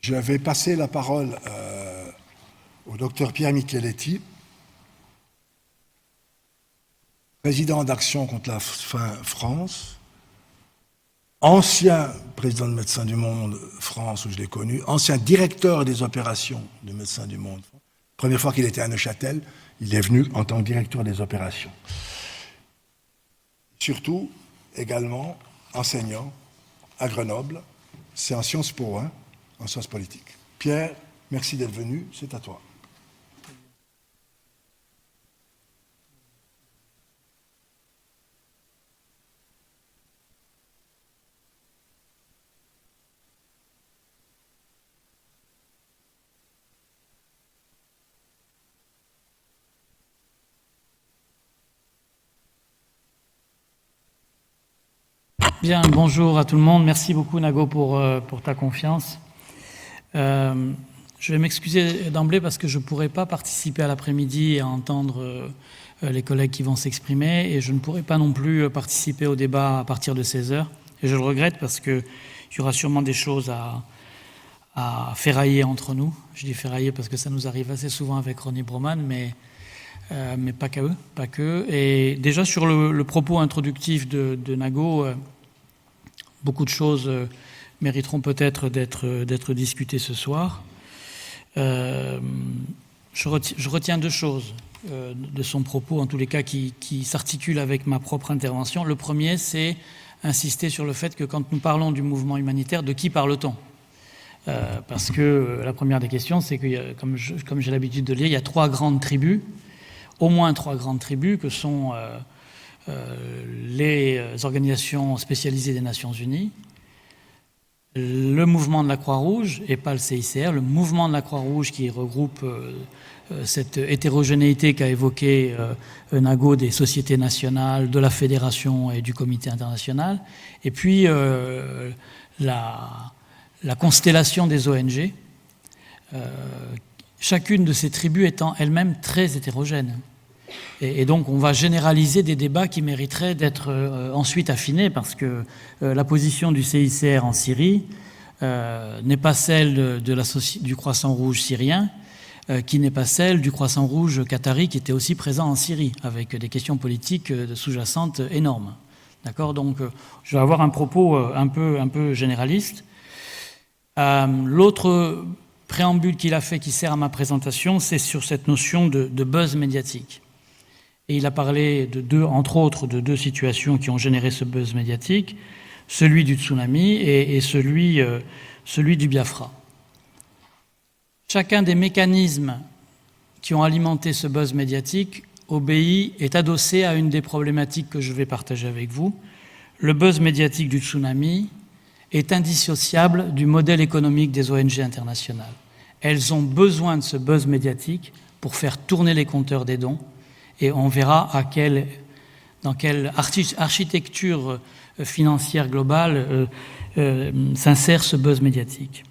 Je vais passer la parole au docteur Pierre Micheletti, président d'Action contre la faim France, ancien président de Médecins du Monde France, où je l'ai connu, ancien directeur des opérations de Médecins du Monde. Première fois qu'il était à Neuchâtel, il est venu en tant que directeur des opérations. Surtout, également, enseignant à Grenoble, c'est en Sciences Po, hein, en sciences politiques. Pierre, merci d'être venu, c'est à toi. Bien, bonjour à tout le monde. Merci beaucoup, Nago, pour ta confiance. Je vais m'excuser d'emblée parce que je ne pourrai pas participer à l'après-midi et à entendre les collègues qui vont s'exprimer, et je ne pourrai pas non plus participer au débat à partir de 16h. Et je le regrette parce qu'il y aura sûrement des choses à ferrailler entre nous. Je dis ferrailler parce que ça nous arrive assez souvent avec Ronnie Broman, mais pas que. Et déjà sur le propos introductif de Nago, beaucoup de choses mériteront peut-être d'être discutées ce soir. Je retiens deux choses de son propos, en tous les cas, qui s'articulent avec ma propre intervention. Le premier, c'est insister sur le fait que quand nous parlons du mouvement humanitaire, de qui parle-t-on ? Parce que la première des questions, c'est que, comme j'ai l'habitude de le dire, il y a trois grandes tribus, au moins trois grandes tribus, que sont les organisations spécialisées des Nations Unies, le mouvement de la Croix-Rouge, et pas le CICR, le mouvement de la Croix-Rouge qui regroupe cette hétérogénéité qu'a évoqué Nago des sociétés nationales, de la fédération et du comité international, et puis la constellation des ONG, chacune de ces tribus étant elle-même très hétérogène. Et donc on va généraliser des débats qui mériteraient d'être ensuite affinés, parce que la position du CICR en Syrie n'est pas celle du Croissant Rouge syrien, qui n'est pas celle du Croissant Rouge qatari, qui était aussi présent en Syrie, avec des questions politiques sous-jacentes énormes. D'accord ? Donc je vais avoir un propos un peu généraliste. L'autre préambule qu'il a fait, qui sert à ma présentation, c'est sur cette notion de buzz médiatique. Et il a parlé entre autres, de deux situations qui ont généré ce buzz médiatique, celui du tsunami et celui du Biafra. Chacun des mécanismes qui ont alimenté ce buzz médiatique est adossé à une des problématiques que je vais partager avec vous. Le buzz médiatique du tsunami est indissociable du modèle économique des ONG internationales. Elles ont besoin de ce buzz médiatique pour faire tourner les compteurs des dons, et on verra dans quelle architecture financière globale s'insère ce buzz médiatique.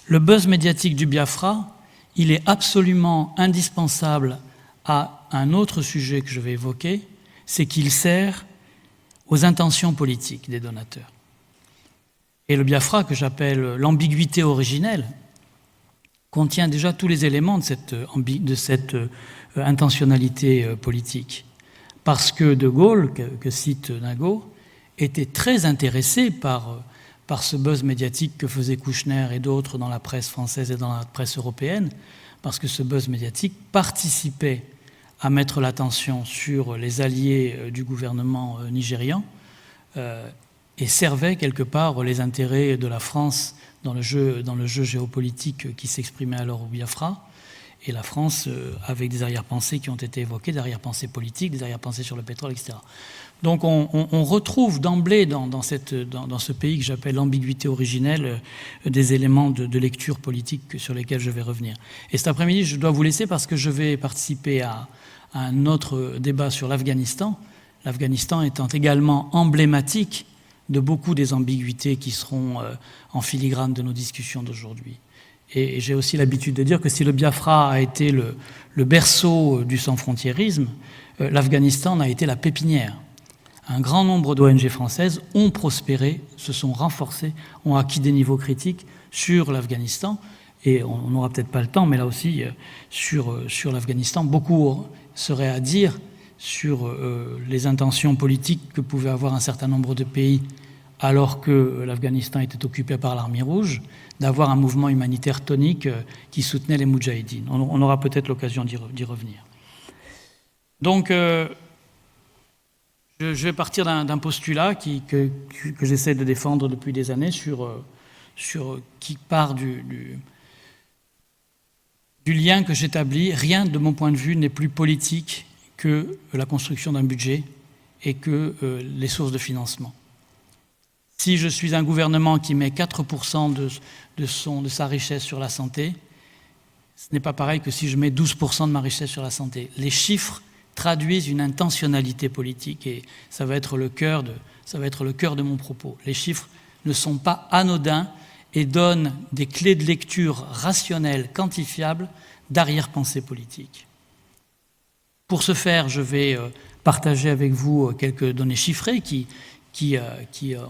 Le buzz médiatique du Biafra, il est absolument indispensable à un autre sujet que je vais évoquer, c'est qu'il sert aux intentions politiques des donateurs. Et le Biafra, que j'appelle l'ambiguïté originelle, contient déjà tous les éléments de cette intentionnalité politique. Parce que De Gaulle, que cite Nago, était très intéressé par ce buzz médiatique que faisait Kouchner et d'autres dans la presse française et dans la presse européenne, parce que ce buzz médiatique participait à mettre l'attention sur les alliés du gouvernement nigérian et servait quelque part les intérêts de la France dans le jeu géopolitique qui s'exprimait alors au Biafra, et la France avec des arrière-pensées qui ont été évoquées, des arrière-pensées politiques, des arrière-pensées sur le pétrole, etc. Donc on retrouve d'emblée dans ce pays que j'appelle l'ambiguïté originelle des éléments de lecture politique sur lesquels je vais revenir. Et cet après-midi, je dois vous laisser parce que je vais participer à un autre débat sur l'Afghanistan, l'Afghanistan étant également emblématique de beaucoup des ambiguïtés qui seront en filigrane de nos discussions d'aujourd'hui. Et j'ai aussi l'habitude de dire que si le Biafra a été le berceau du sans-frontiérisme, l'Afghanistan a été la pépinière. un grand nombre d'ONG françaises ont prospéré, se sont renforcées, ont acquis des niveaux critiques sur l'Afghanistan. Et on n'aura peut-être pas le temps, mais là aussi, sur l'Afghanistan, beaucoup serait à dire sur les intentions politiques que pouvaient avoir un certain nombre de pays alors que l'Afghanistan était occupé par l'Armée rouge, d'avoir un mouvement humanitaire tonique qui soutenait les Moudjahidines. On aura peut-être l'occasion d'y revenir. Donc, je vais partir d'un postulat que j'essaie de défendre depuis des années qui part du lien que j'établis. Rien, de mon point de vue, n'est plus politique que la construction d'un budget et que les sources de financement. Si je suis un gouvernement qui met 4% de sa richesse sur la santé, ce n'est pas pareil que si je mets 12% de ma richesse sur la santé. Les chiffres traduisent une intentionnalité politique et ça va être le cœur de mon propos. Les chiffres ne sont pas anodins et donnent des clés de lecture rationnelles, quantifiables, d'arrière-pensée politique. Pour ce faire, je vais partager avec vous quelques données chiffrées qui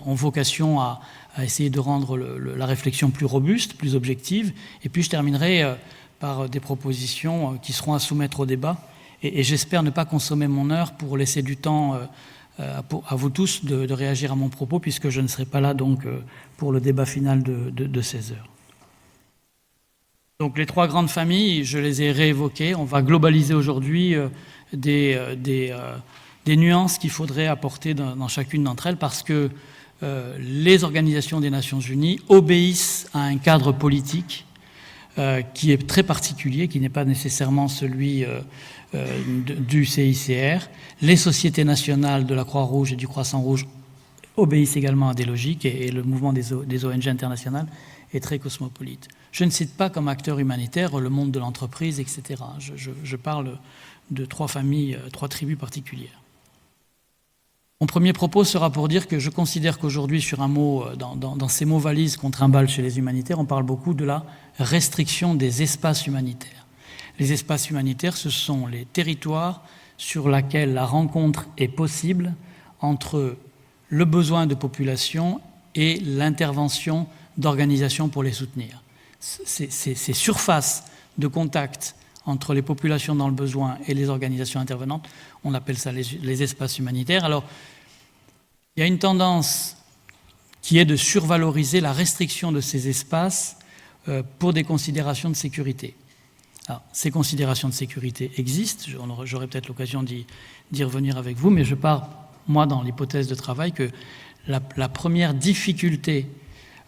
ont vocation à essayer de rendre la réflexion plus robuste, plus objective. Et puis je terminerai par des propositions qui seront à soumettre au débat. Et j'espère ne pas consommer mon heure pour laisser du temps à vous tous de réagir à mon propos, puisque je ne serai pas là donc, pour le débat final de 16 heures. Donc les trois grandes familles, je les ai réévoquées. On va globaliser aujourd'hui des nuances qu'il faudrait apporter dans chacune d'entre elles, parce que les organisations des Nations Unies obéissent à un cadre politique qui est très particulier, qui n'est pas nécessairement celui du CICR. Les sociétés nationales de la Croix-Rouge et du Croissant-Rouge obéissent également à des logiques, et le mouvement des ONG internationales est très cosmopolite. Je ne cite pas comme acteur humanitaire le monde de l'entreprise, etc. Je parle de trois familles, trois tribus particulières. Mon premier propos sera pour dire que je considère qu'aujourd'hui, sur un mot, dans ces mots valises qu'on trimballe chez les humanitaires, on parle beaucoup de la restriction des espaces humanitaires. Les espaces humanitaires, ce sont les territoires sur lesquels la rencontre est possible entre le besoin de population et l'intervention d'organisations pour les soutenir. Ces surfaces de contact entre les populations dans le besoin et les organisations intervenantes, on appelle ça les espaces humanitaires. Alors, il y a une tendance qui est de survaloriser la restriction de ces espaces pour des considérations de sécurité. Alors, ces considérations de sécurité existent, j'aurai peut-être l'occasion d'y revenir avec vous, mais je pars, moi, dans l'hypothèse de travail que la première difficulté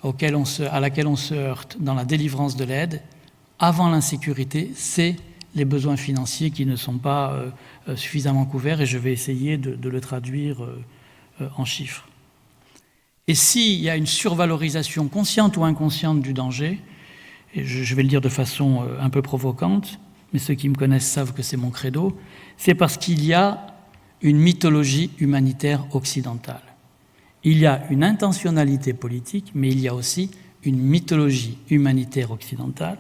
à laquelle on se heurte dans la délivrance de l'aide, avant l'insécurité, c'est les besoins financiers qui ne sont pas suffisamment couverts, et je vais essayer de le traduire en chiffres. Et s'il y a une survalorisation consciente ou inconsciente du danger, et je vais le dire de façon un peu provocante, mais ceux qui me connaissent savent que c'est mon credo, c'est parce qu'il y a une mythologie humanitaire occidentale. Il y a une intentionnalité politique, mais il y a aussi une mythologie humanitaire occidentale.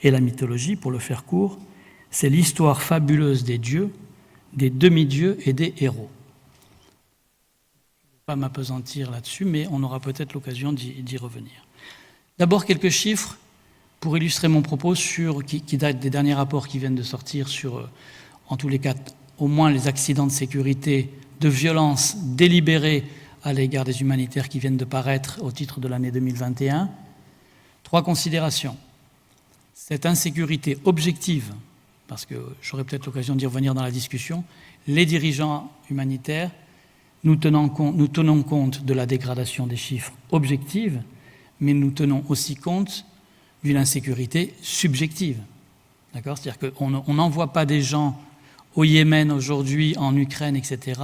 Et la mythologie, pour le faire court, c'est l'histoire fabuleuse des dieux, des demi-dieux et des héros. Je ne vais pas m'appesantir là-dessus, mais on aura peut-être l'occasion d'y revenir. D'abord, quelques chiffres pour illustrer mon propos qui datent des derniers rapports qui viennent de sortir sur, en tous les cas, au moins les accidents de sécurité, de violence délibérée à l'égard des humanitaires qui viennent de paraître au titre de l'année 2021. 3 considérations. Cette insécurité objective, parce que j'aurai peut-être l'occasion d'y revenir dans la discussion, les dirigeants humanitaires, nous tenons compte de la dégradation des chiffres objectives, mais nous tenons aussi compte d'une insécurité subjective. D'accord ? C'est-à-dire qu'on n'envoie pas des gens au Yémen aujourd'hui, en Ukraine, etc.,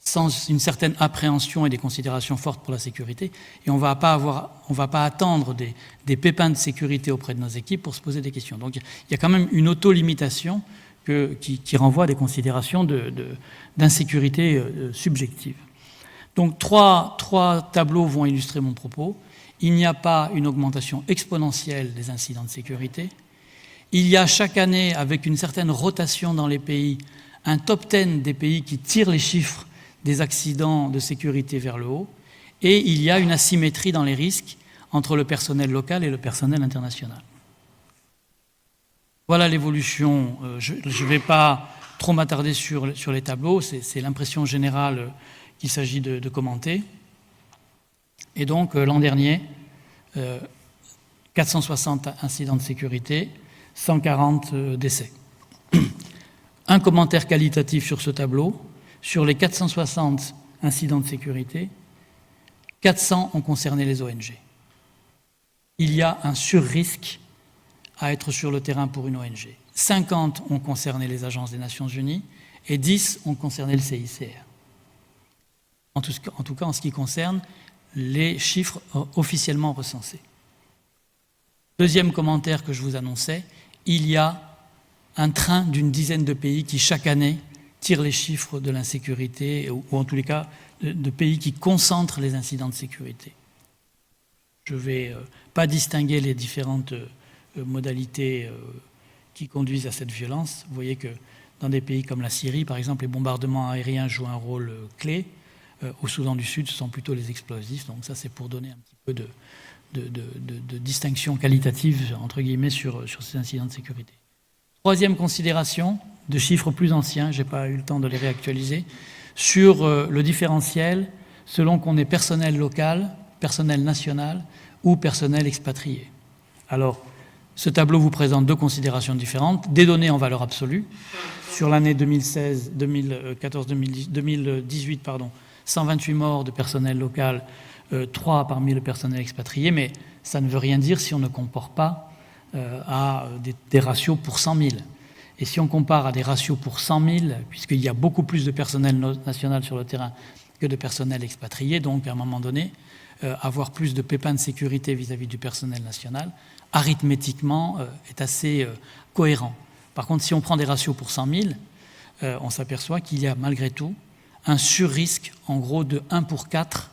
sans une certaine appréhension et des considérations fortes pour la sécurité, et on ne va pas attendre des pépins de sécurité auprès de nos équipes pour se poser des questions. Donc il y a quand même une auto-limitation qui renvoie à des considérations d'insécurité subjective. Donc trois tableaux vont illustrer mon propos. Il n'y a pas une augmentation exponentielle des incidents de sécurité. Il y a chaque année, avec une certaine rotation dans les pays, un top 10 des pays qui tirent les chiffres des accidents de sécurité vers le haut, et il y a une asymétrie dans les risques entre le personnel local et le personnel international. Voilà l'évolution. Je ne vais pas trop m'attarder sur les tableaux, c'est l'impression générale qu'il s'agit de commenter. Et donc, l'an dernier, 460 incidents de sécurité, 140 décès. Un commentaire qualitatif sur ce tableau. Sur les 460 incidents de sécurité, 400 ont concerné les ONG. Il y a un surrisque à être sur le terrain pour une ONG. 50 ont concerné les agences des Nations Unies et 10 ont concerné le CICR. En tout cas, en ce qui concerne les chiffres officiellement recensés. Deuxième commentaire que je vous annonçais, il y a un train d'une dizaine de pays qui, chaque année, tirent les chiffres de l'insécurité, ou en tous les cas, de pays qui concentrent les incidents de sécurité. Je ne vais pas distinguer les différentes modalités qui conduisent à cette violence. Vous voyez que dans des pays comme la Syrie, par exemple, les bombardements aériens jouent un rôle clé. Au Soudan du Sud, ce sont plutôt les explosifs. Donc ça, c'est pour donner un petit peu de distinction qualitative, entre guillemets, sur ces incidents de sécurité. Troisième considération, de chiffres plus anciens, je n'ai pas eu le temps de les réactualiser, sur le différentiel selon qu'on est personnel local, personnel national ou personnel expatrié. Alors, ce tableau vous présente deux considérations différentes, des données en valeur absolue. Sur l'année 2018, 128 morts de personnel local, 3 parmi le personnel expatrié, mais ça ne veut rien dire si on ne compare pas à des ratios pour 100 000. Et si on compare à des ratios pour 100 000, puisqu'il y a beaucoup plus de personnel national sur le terrain que de personnel expatrié, donc à un moment donné, avoir plus de pépins de sécurité vis-à-vis du personnel national, arithmétiquement, est assez cohérent. Par contre, si on prend des ratios pour 100 000, on s'aperçoit qu'il y a malgré tout un surrisque, en gros, de 1 pour 4,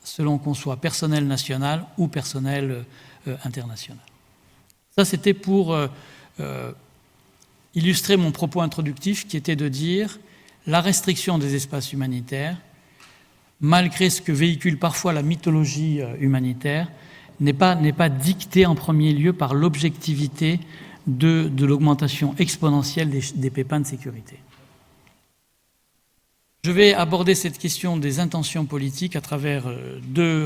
selon qu'on soit personnel national ou personnel international. Ça, c'était pour illustrer mon propos introductif, qui était de dire la restriction des espaces humanitaires, malgré ce que véhicule parfois la mythologie humanitaire, n'est pas dictée en premier lieu par l'objectivité de l'augmentation exponentielle des pépins de sécurité. Je vais aborder cette question des intentions politiques à travers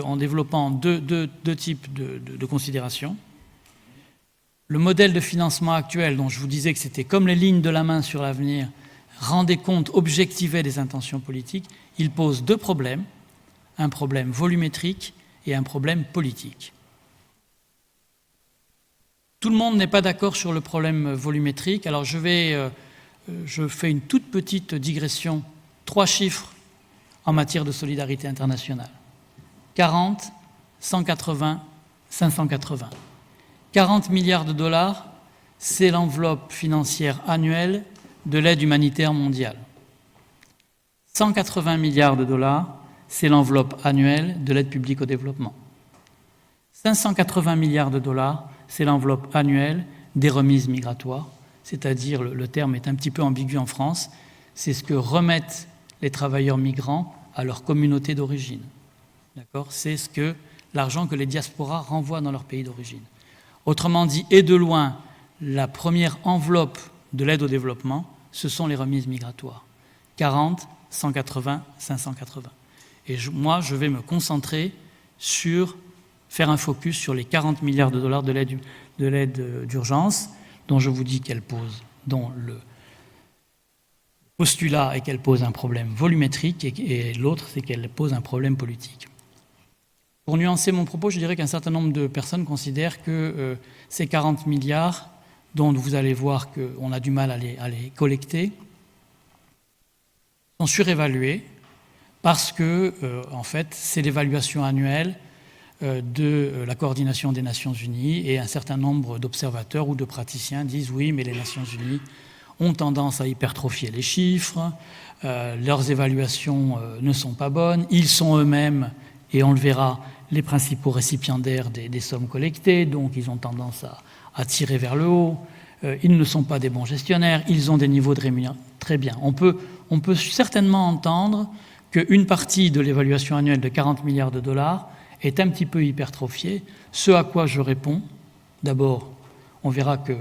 en développant deux types de considérations. Le modèle de financement actuel, dont je vous disais que c'était comme les lignes de la main sur l'avenir, rendait compte, objectivait des intentions politiques, il pose deux problèmes, un problème volumétrique et un problème politique. Tout le monde n'est pas d'accord sur le problème volumétrique, alors je fais une toute petite digression, 3 chiffres en matière de solidarité internationale. 40, 180, 580. 40 milliards de dollars, c'est l'enveloppe financière annuelle de l'aide humanitaire mondiale. 180 milliards de dollars, c'est l'enveloppe annuelle de l'aide publique au développement. 580 milliards de dollars, c'est l'enveloppe annuelle des remises migratoires, c'est-à-dire, le terme est un petit peu ambigu en France, c'est ce que remettent les travailleurs migrants à leur communauté d'origine. D'accord ? C'est l'argent que les diasporas renvoient dans leur pays d'origine. Autrement dit, et de loin, la première enveloppe de l'aide au développement, ce sont les remises migratoires. 40, 180, 580. Et moi, je vais me concentrer faire un focus sur les 40 milliards de dollars de l'aide d'urgence, dont je vous dis qu'elle pose, dont le postulat est qu'elle pose un problème volumétrique et l'autre, c'est qu'elle pose un problème politique. Pour nuancer mon propos, je dirais qu'un certain nombre de personnes considèrent que ces 40 milliards, dont vous allez voir qu'on a du mal à les collecter, sont surévalués parce que, en fait, c'est l'évaluation annuelle de la coordination des Nations Unies et un certain nombre d'observateurs ou de praticiens disent oui, mais les Nations Unies ont tendance à hypertrophier les chiffres, leurs évaluations ne sont pas bonnes, ils sont eux-mêmes, et on le verra, les principaux récipiendaires des sommes collectées, donc ils ont tendance à tirer vers le haut, ils ne sont pas des bons gestionnaires, ils ont des niveaux de Très bien. On peut certainement entendre qu'une partie de l'évaluation annuelle de 40 milliards de dollars est un petit peu hypertrophiée, ce à quoi je réponds. D'abord, on verra que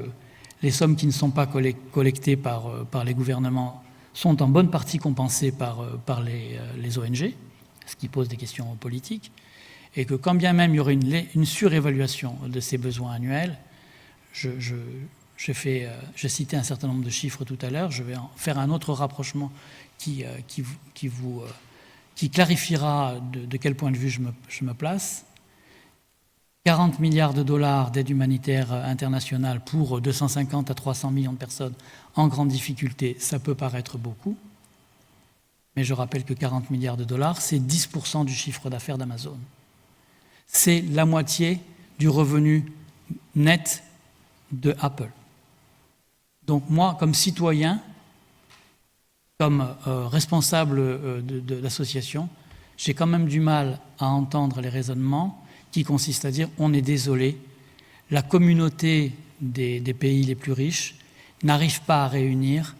les sommes qui ne sont pas collectées par les gouvernements sont en bonne partie compensées par les ONG, ce qui pose des questions politiques, et que quand bien même il y aurait une surévaluation de ces besoins annuels, j'ai cité un certain nombre de chiffres tout à l'heure, je vais en faire un autre rapprochement qui clarifiera de quel point de vue je me place. 40 milliards de dollars d'aide humanitaire internationale pour 250 à 300 millions de personnes en grande difficulté, ça peut paraître beaucoup, mais je rappelle que 40 milliards de dollars, c'est 10% du chiffre d'affaires d'Amazon. C'est la moitié du revenu net de Apple. Donc moi, comme citoyen, comme responsable de l'association, j'ai quand même du mal à entendre les raisonnements qui consistent à dire on est désolé, la communauté des pays les plus riches n'arrive pas à réunir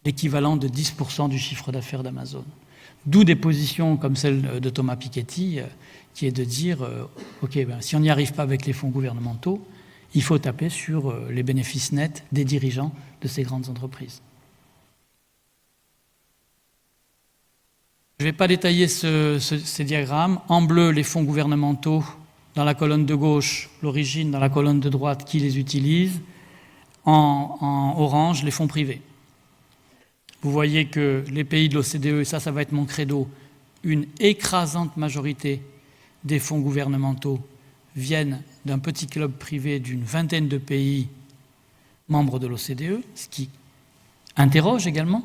l'équivalent de 10% du chiffre d'affaires d'Amazon. D'où des positions comme celle de Thomas Piketty, qui est de dire si on n'y arrive pas avec les fonds gouvernementaux, il faut taper sur les bénéfices nets des dirigeants de ces grandes entreprises. Je ne vais pas détailler ces diagrammes. En bleu, les fonds gouvernementaux, dans la colonne de gauche, l'origine, dans la colonne de droite, qui les utilise. En orange, les fonds privés. Vous voyez que les pays de l'OCDE, ça va être mon credo, une écrasante majorité des fonds gouvernementaux viennent d'un petit club privé d'une vingtaine de pays membres de l'OCDE, ce qui interroge également.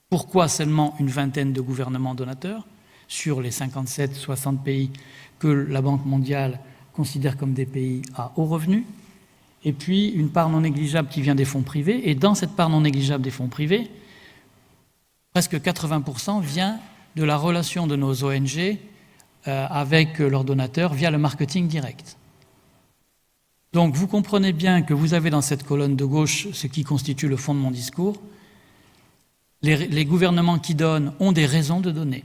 Pourquoi seulement une vingtaine de gouvernements donateurs sur les 57-60 pays que la Banque mondiale considère comme des pays à haut revenu? Et puis une part non négligeable qui vient des fonds privés. Et dans cette part non négligeable des fonds privés, presque 80% vient de la relation de nos ONG avec leurs donateurs via le marketing direct. Donc vous comprenez bien que vous avez dans cette colonne de gauche ce qui constitue le fond de mon discours. Les gouvernements qui donnent ont des raisons de donner.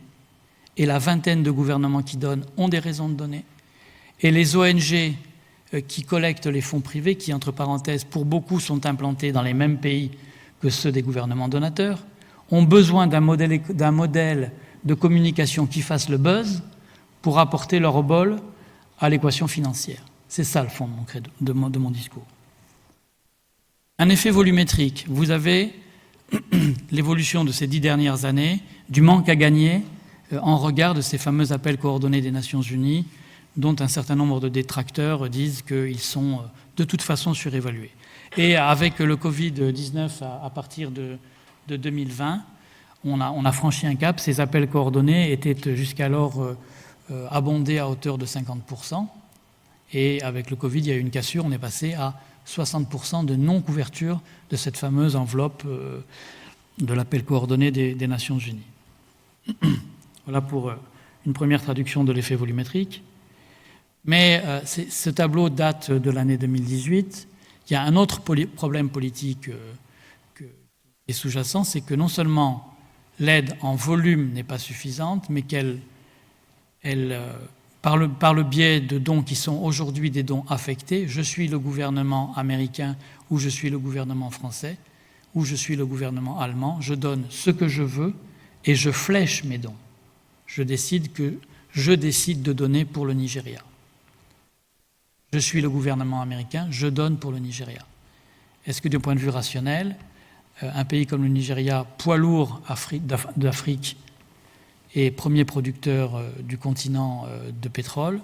Et la vingtaine de gouvernements qui donnent ont des raisons de donner. Et les ONG qui collectent les fonds privés, qui, entre parenthèses, pour beaucoup sont implantés dans les mêmes pays que ceux des gouvernements donateurs, ont besoin d'un modèle de communication qui fasse le buzz pour apporter leur obol à l'équation financière. C'est ça le fond de mon discours. Un effet volumétrique. Vous avez l'évolution de ces 10 dernières années, du manque à gagner en regard de ces fameux appels coordonnés des Nations Unies, dont un certain nombre de détracteurs disent qu'ils sont de toute façon surévalués. Et avec le Covid-19 à partir de 2020, on a franchi un cap. Ces appels coordonnés étaient jusqu'alors abondés à hauteur de 50%. Et avec le Covid, il y a eu une cassure, on est passé à 60% de non-couverture de cette fameuse enveloppe de l'appel coordonné des Nations Unies. Voilà pour une première traduction de l'effet volumétrique. Mais ce tableau date de l'année 2018. Il y a un autre problème politique qui est sous-jacent, c'est que non seulement l'aide en volume n'est pas suffisante, mais qu'elle par le biais de dons qui sont aujourd'hui des dons affectés, je suis le gouvernement américain ou je suis le gouvernement français ou je suis le gouvernement allemand, je donne ce que je veux et je flèche mes dons. Je décide de donner pour le Nigeria. Je suis le gouvernement américain, je donne pour le Nigeria. Est-ce que d'un point de vue rationnel, un pays comme le Nigeria, poids lourd d'Afrique et premier producteur du continent de pétrole,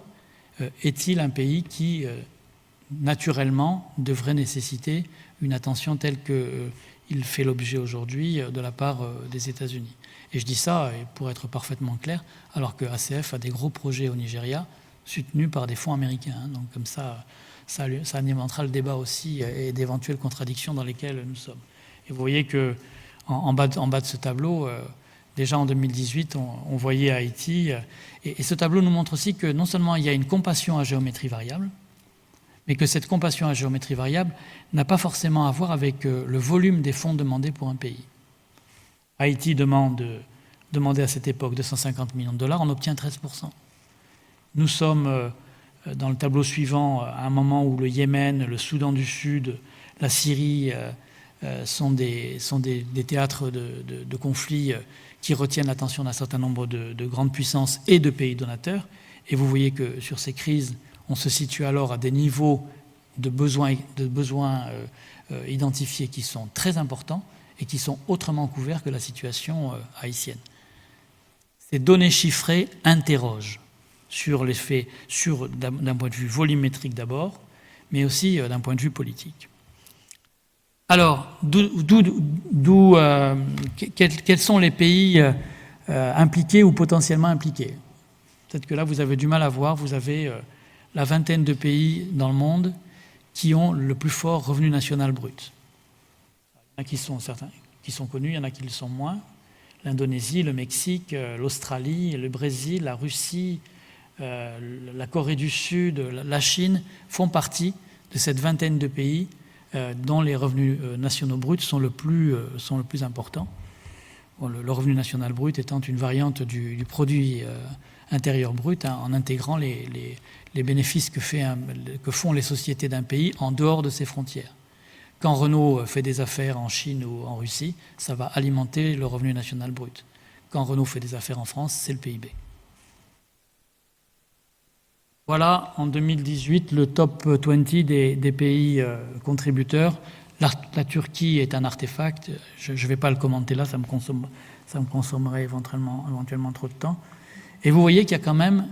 est-il un pays qui, naturellement, devrait nécessiter une attention telle qu'il fait l'objet aujourd'hui de la part des États-Unis? Et je dis ça, pour être parfaitement clair, alors que ACF a des gros projets au Nigeria, soutenus par des fonds américains. Donc comme ça alimentera le débat aussi et d'éventuelles contradictions dans lesquelles nous sommes. Et vous voyez qu'en bas de ce tableau, déjà en 2018, on voyait Haïti. Et ce tableau nous montre aussi que non seulement il y a une compassion à géométrie variable, mais que cette compassion à géométrie variable n'a pas forcément à voir avec le volume des fonds demandés pour un pays. Haïti demandait à cette époque 250 millions de dollars, on obtient 13%. Nous sommes dans le tableau suivant à un moment où le Yémen, le Soudan du Sud, la Syrie sont des théâtres de conflits qui retiennent l'attention d'un certain nombre de grandes puissances et de pays donateurs. Et vous voyez que sur ces crises, on se situe alors à des niveaux de besoins identifiés qui sont très importants et qui sont autrement couverts que la situation haïtienne. Ces données chiffrées interrogent sur les faits, d'un point de vue volumétrique d'abord, mais aussi d'un point de vue politique. Alors, quels sont les pays impliqués ou potentiellement impliqués? Peut-être que là, vous avez du mal à voir. Vous avez la vingtaine de pays dans le monde qui ont le plus fort revenu national brut. Il y en a qui sont certains qui sont connus, il y en a qui le sont moins. L'Indonésie, le Mexique, l'Australie, le Brésil, la Russie, la Corée du Sud, la Chine font partie de cette vingtaine de pays dont les revenus nationaux bruts sont le plus importants. Bon, le revenu national brut étant une variante du produit intérieur brut, en intégrant les bénéfices que font les sociétés d'un pays en dehors de ses frontières. Quand Renault fait des affaires en Chine ou en Russie, ça va alimenter le revenu national brut. Quand Renault fait des affaires en France, c'est le PIB. Voilà, en 2018, le top 20 des pays contributeurs. La Turquie est un artefact. Je ne vais pas le commenter là, ça me consommerait éventuellement trop de temps. Et vous voyez qu'il y a quand même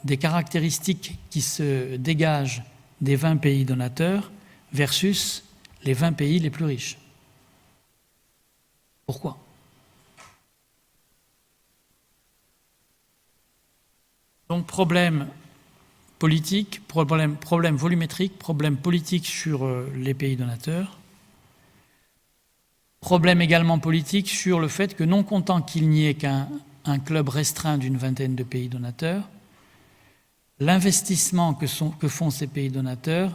des caractéristiques qui se dégagent des 20 pays donateurs versus les 20 pays les plus riches. Pourquoi ? Donc problème politique, problème volumétrique, problème politique sur les pays donateurs, problème également politique sur le fait que non content qu'il n'y ait qu'un club restreint d'une vingtaine de pays donateurs, l'investissement que font ces pays donateurs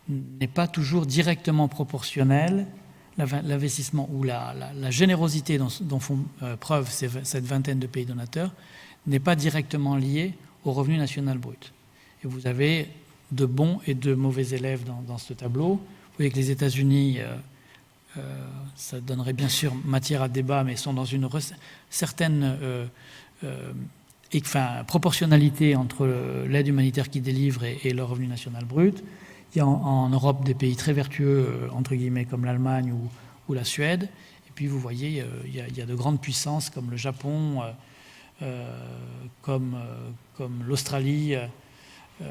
n'est pas toujours directement proportionnel, l'investissement ou la générosité dont font preuve cette vingtaine de pays donateurs n'est pas directement lié au revenu national brut. Et vous avez de bons et de mauvais élèves dans ce tableau. Vous voyez que les États-Unis, ça donnerait bien sûr matière à débat, mais sont dans une certaine proportionnalité entre l'aide humanitaire qu'ils délivrent et leur revenu national brut. Il y a en Europe des pays très vertueux, entre guillemets, comme l'Allemagne ou la Suède. Et puis vous voyez, il y a de grandes puissances comme le Japon, comme l'Australie, qui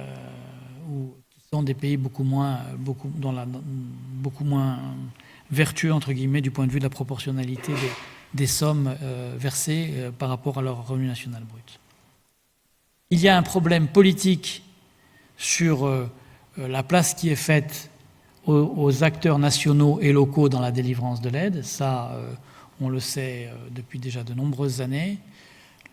sont des pays beaucoup moins vertueux, entre guillemets, du point de vue de la proportionnalité des sommes versées par rapport à leur revenu national brut. Il y a un problème politique sur la place qui est faite aux acteurs nationaux et locaux dans la délivrance de l'aide. Ça, on le sait depuis déjà de nombreuses années.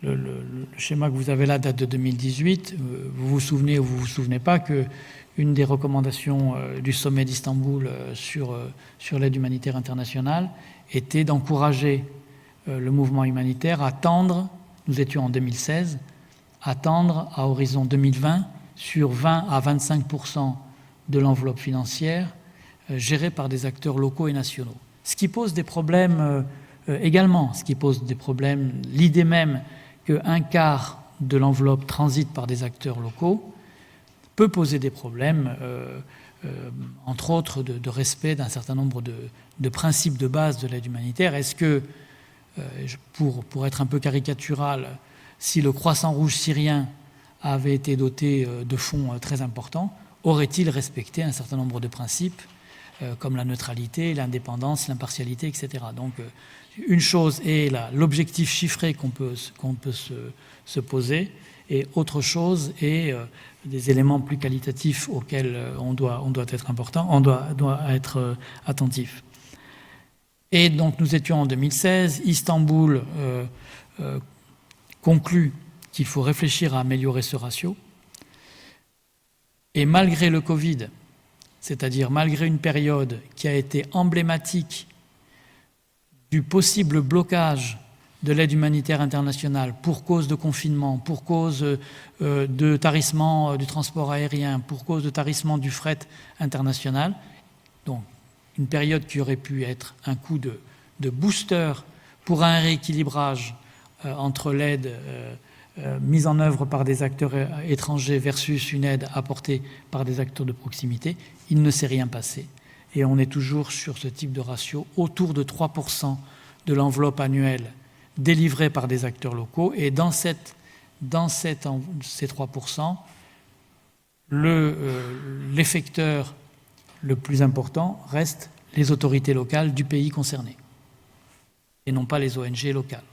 Le schéma que vous avez là date de 2018. Vous vous souvenez ou vous vous souvenez pas qu'une des recommandations du sommet d'Istanbul sur l'aide humanitaire internationale était d'encourager le mouvement humanitaire à tendre, nous étions en 2016, à tendre à horizon 2020 sur 20 à 25% de l'enveloppe financière gérée par des acteurs locaux et nationaux. Ce qui pose des problèmes également, ce qui pose des problèmes, l'idée même qu'un quart de l'enveloppe transite par des acteurs locaux peut poser des problèmes, entre autres de respect d'un certain nombre de principes de base de l'aide humanitaire. Est-ce que, pour être un peu caricatural, si le Croissant Rouge syrien avait été doté de fonds très importants, aurait-il respecté un certain nombre de principes comme la neutralité, l'indépendance, l'impartialité, etc. Donc, une chose est l'objectif chiffré qu'on peut se poser, et autre chose est des éléments plus qualitatifs auxquels on doit être attentif. Et donc, nous étions en 2016. Istanbul conclut qu'il faut réfléchir à améliorer ce ratio. Et malgré le Covid, c'est-à-dire malgré une période qui a été emblématique du possible blocage de l'aide humanitaire internationale pour cause de confinement, pour cause de tarissement du transport aérien, pour cause de tarissement du fret international, donc une période qui aurait pu être un coup de booster pour un rééquilibrage entre l'aide mise en œuvre par des acteurs étrangers versus une aide apportée par des acteurs de proximité, il ne s'est rien passé. Et on est toujours sur ce type de ratio, autour de 3% de l'enveloppe annuelle délivrée par des acteurs locaux. Et dans ces 3%, l'effecteur le plus important reste les autorités locales du pays concerné, et non pas les ONG locales.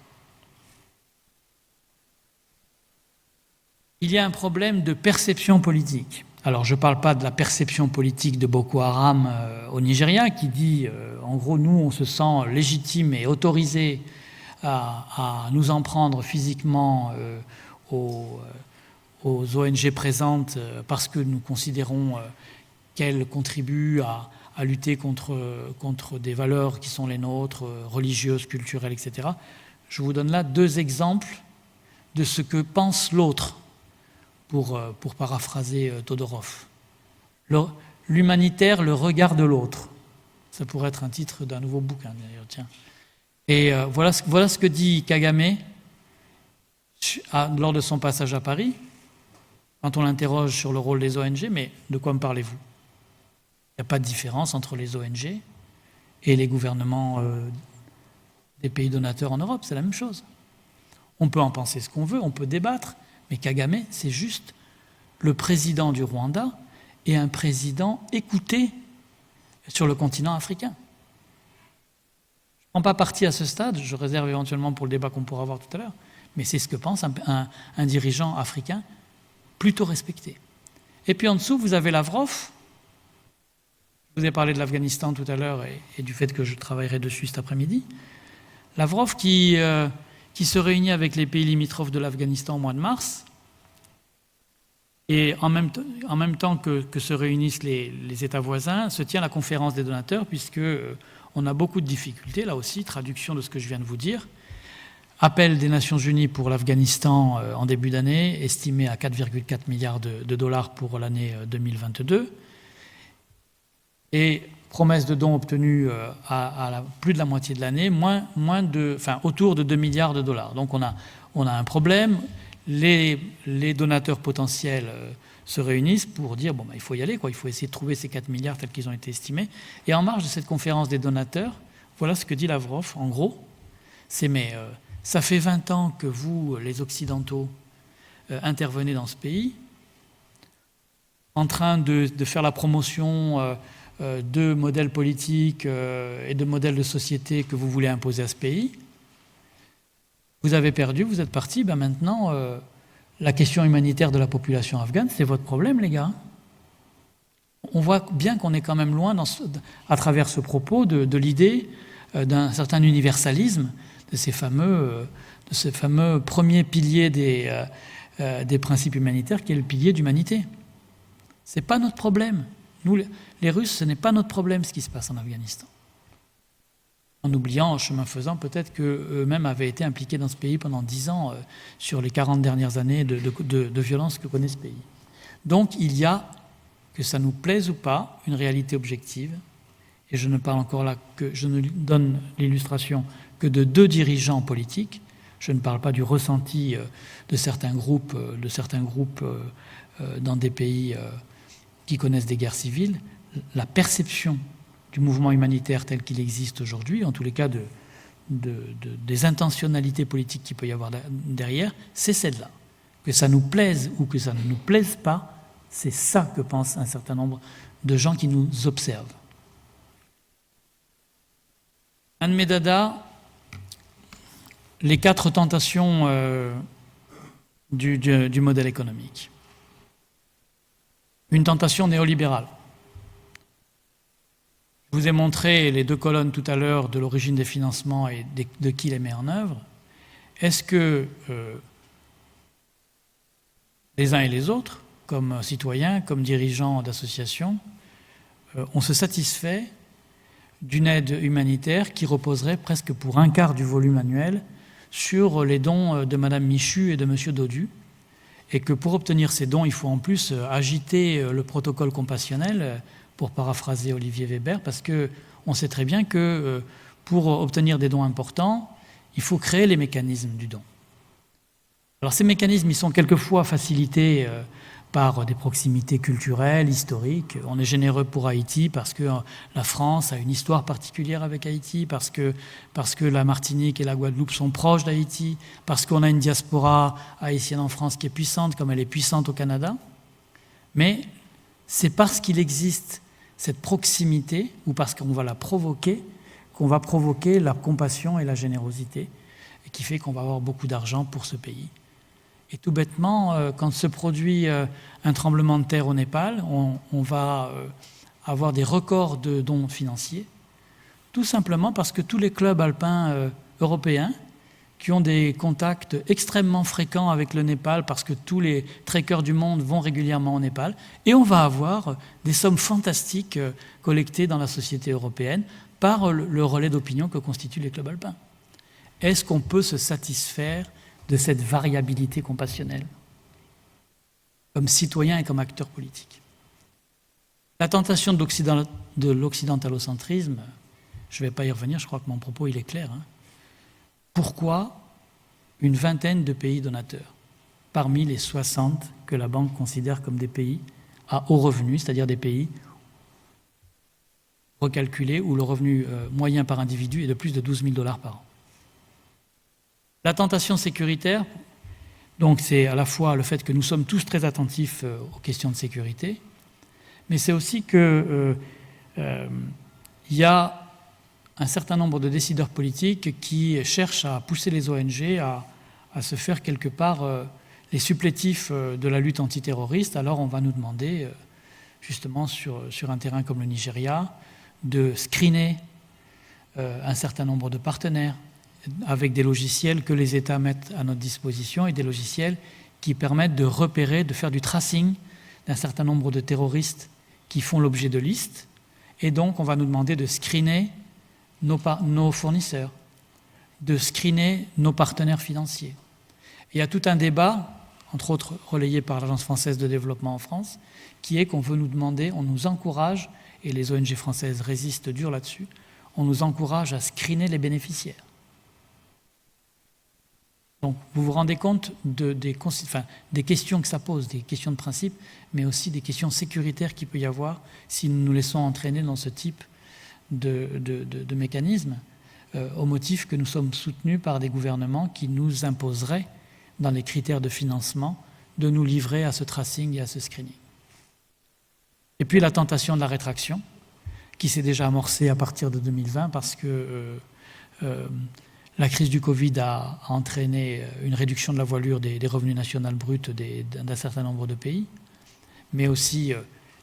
Il y a un problème de perception politique. Alors, je ne parle pas de la perception politique de Boko Haram au Nigeria, qui dit, en gros, nous, on se sent légitime et autorisé à nous en prendre physiquement aux ONG présentes parce que nous considérons qu'elles contribuent à lutter contre des valeurs qui sont les nôtres, religieuses, culturelles, etc. Je vous donne là 2 exemples de ce que pense l'autre, pour paraphraser Todorov. L'humanitaire, le regard de l'autre. Ça pourrait être un titre d'un nouveau bouquin, d'ailleurs, tiens. Et voilà ce que dit Kagame lors de son passage à Paris, quand on l'interroge sur le rôle des ONG, mais de quoi me parlez-vous? Il n'y a pas de différence entre les ONG et les gouvernements des pays donateurs en Europe, c'est la même chose. On peut en penser ce qu'on veut, on peut débattre, mais Kagame, c'est juste le président du Rwanda et un président écouté sur le continent africain. Je ne prends pas parti à ce stade, je réserve éventuellement pour le débat qu'on pourra avoir tout à l'heure, mais c'est ce que pense un dirigeant africain plutôt respecté. Et puis en dessous, vous avez Lavrov. Je vous ai parlé de l'Afghanistan tout à l'heure et du fait que je travaillerai dessus cet après-midi. Lavrov qui se réunit avec les pays limitrophes de l'Afghanistan au mois de mars, et en même temps que se réunissent les États voisins, se tient la conférence des donateurs, puisque on a beaucoup de difficultés, là aussi, traduction de ce que je viens de vous dire. Appel des Nations Unies pour l'Afghanistan en début d'année, estimé à 4,4 milliards de dollars pour l'année 2022, et promesse de dons obtenus à plus de la moitié de l'année, autour de 2 milliards de dollars. Donc on a un problème. Les donateurs potentiels se réunissent pour dire il faut y aller, il faut essayer de trouver ces 4 milliards tels qu'ils ont été estimés. Et en marge de cette conférence des donateurs, voilà ce que dit Lavrov, en gros, c'est ça fait 20 ans que vous, les Occidentaux, intervenez dans ce pays, en train de faire la promotion de modèles politiques et de modèles de société que vous voulez imposer à ce pays. Vous avez perdu, vous êtes partis, maintenant, la question humanitaire de la population afghane, c'est votre problème, les gars. On voit bien qu'on est quand même loin, à travers ce propos, de l'idée d'un certain universalisme, de ces fameux premiers piliers des principes humanitaires, qui est le pilier d'humanité. Ce n'est pas notre problème. Nous, les Russes, ce n'est pas notre problème ce qui se passe en Afghanistan. En oubliant, en chemin faisant, peut-être qu'eux-mêmes avaient été impliqués dans ce pays pendant 10 ans sur les 40 dernières années de violence que connaît ce pays. Donc il y a, que ça nous plaise ou pas, une réalité objective. Et je ne parle encore là je ne donne l'illustration que de 2 dirigeants politiques. Je ne parle pas du ressenti de certains groupes dans des pays qui connaissent des guerres civiles. La perception du mouvement humanitaire tel qu'il existe aujourd'hui, en tous les cas des intentionnalités politiques qu'il peut y avoir derrière, c'est celle-là. Que ça nous plaise ou que ça ne nous plaise pas, c'est ça que pensent un certain nombre de gens qui nous observent. Anne Medada, les 4 tentations du modèle économique. Une tentation néolibérale. Je vous ai montré les 2 colonnes tout à l'heure de l'origine des financements et de qui les met en œuvre. Est-ce que les uns et les autres comme citoyen, comme dirigeant d'association, on se satisfait d'une aide humanitaire qui reposerait presque pour un quart du volume annuel sur les dons de Madame Michu et de Monsieur Dodu, et que pour obtenir ces dons, il faut en plus agiter le protocole compassionnel, pour paraphraser Olivier Weber, parce qu'on sait très bien que pour obtenir des dons importants, il faut créer les mécanismes du don. Alors ces mécanismes, ils sont quelquefois facilités par des proximités culturelles, historiques. On est généreux pour Haïti parce que la France a une histoire particulière avec Haïti, parce que la Martinique et la Guadeloupe sont proches d'Haïti, parce qu'on a une diaspora haïtienne en France qui est puissante, comme elle est puissante au Canada. Mais c'est parce qu'il existe cette proximité, ou parce qu'on va la provoquer, qu'on va provoquer la compassion et la générosité, et qui fait qu'on va avoir beaucoup d'argent pour ce pays. Et tout bêtement, quand se produit un tremblement de terre au Népal, on va avoir des records de dons financiers, tout simplement parce que tous les clubs alpins européens, qui ont des contacts extrêmement fréquents avec le Népal, parce que tous les trekkers du monde vont régulièrement au Népal, et on va avoir des sommes fantastiques collectées dans la société européenne par le relais d'opinion que constituent les clubs alpins. Est-ce qu'on peut se satisfaire de cette variabilité compassionnelle, comme citoyen et comme acteur politique? La tentation de l'occidentalocentrisme, je ne vais pas y revenir, je crois que mon propos il est clair. Pourquoi une vingtaine de pays donateurs, parmi les 60 que la Banque considère comme des pays à haut revenu, c'est-à-dire des pays recalculés où le revenu moyen par individu est de plus de 12 000 $ par an? La tentation sécuritaire, donc c'est à la fois le fait que nous sommes tous très attentifs aux questions de sécurité, mais c'est aussi qu'il y a un certain nombre de décideurs politiques qui cherchent à pousser les ONG à se faire quelque part les supplétifs de la lutte antiterroriste. Alors on va nous demander, justement sur un terrain comme le Nigeria, de screener un certain nombre de partenaires, avec des logiciels que les États mettent à notre disposition et des logiciels qui permettent de repérer, de faire du tracing d'un certain nombre de terroristes qui font l'objet de listes. Et donc, on va nous demander de screener nos fournisseurs, de screener nos partenaires financiers. Et il y a tout un débat, entre autres relayé par l'Agence française de développement en France, qui est qu'on veut nous demander, on nous encourage, et les ONG françaises résistent dur là-dessus, on nous encourage à screener les bénéficiaires. Donc, vous vous rendez compte des questions que ça pose, des questions de principe, mais aussi des questions sécuritaires qu'il peut y avoir si nous nous laissons entraîner dans ce type de mécanisme, au motif que nous sommes soutenus par des gouvernements qui nous imposeraient, dans les critères de financement, de nous livrer à ce tracing et à ce screening. Et puis la tentation de la rétraction, qui s'est déjà amorcée à partir de 2020, parce que la crise du Covid a entraîné une réduction de la voilure des revenus nationaux bruts d'un certain nombre de pays, mais aussi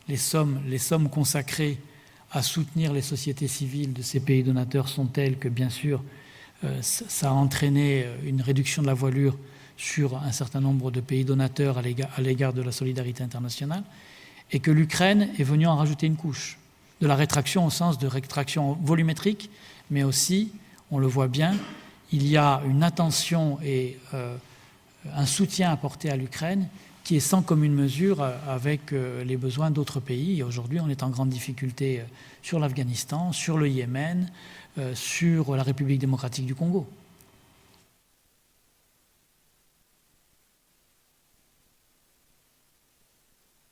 les sommes consacrées à soutenir les sociétés civiles de ces pays donateurs sont telles que, bien sûr, ça a entraîné une réduction de la voilure sur un certain nombre de pays donateurs à l'égard de la solidarité internationale, et que l'Ukraine est venue en rajouter une couche, de la rétraction au sens de rétraction volumétrique, mais aussi, on le voit bien, il y a une attention et un soutien apporté à l'Ukraine qui est sans commune mesure avec les besoins d'autres pays. Et aujourd'hui, on est en grande difficulté sur l'Afghanistan, sur le Yémen, sur la République démocratique du Congo.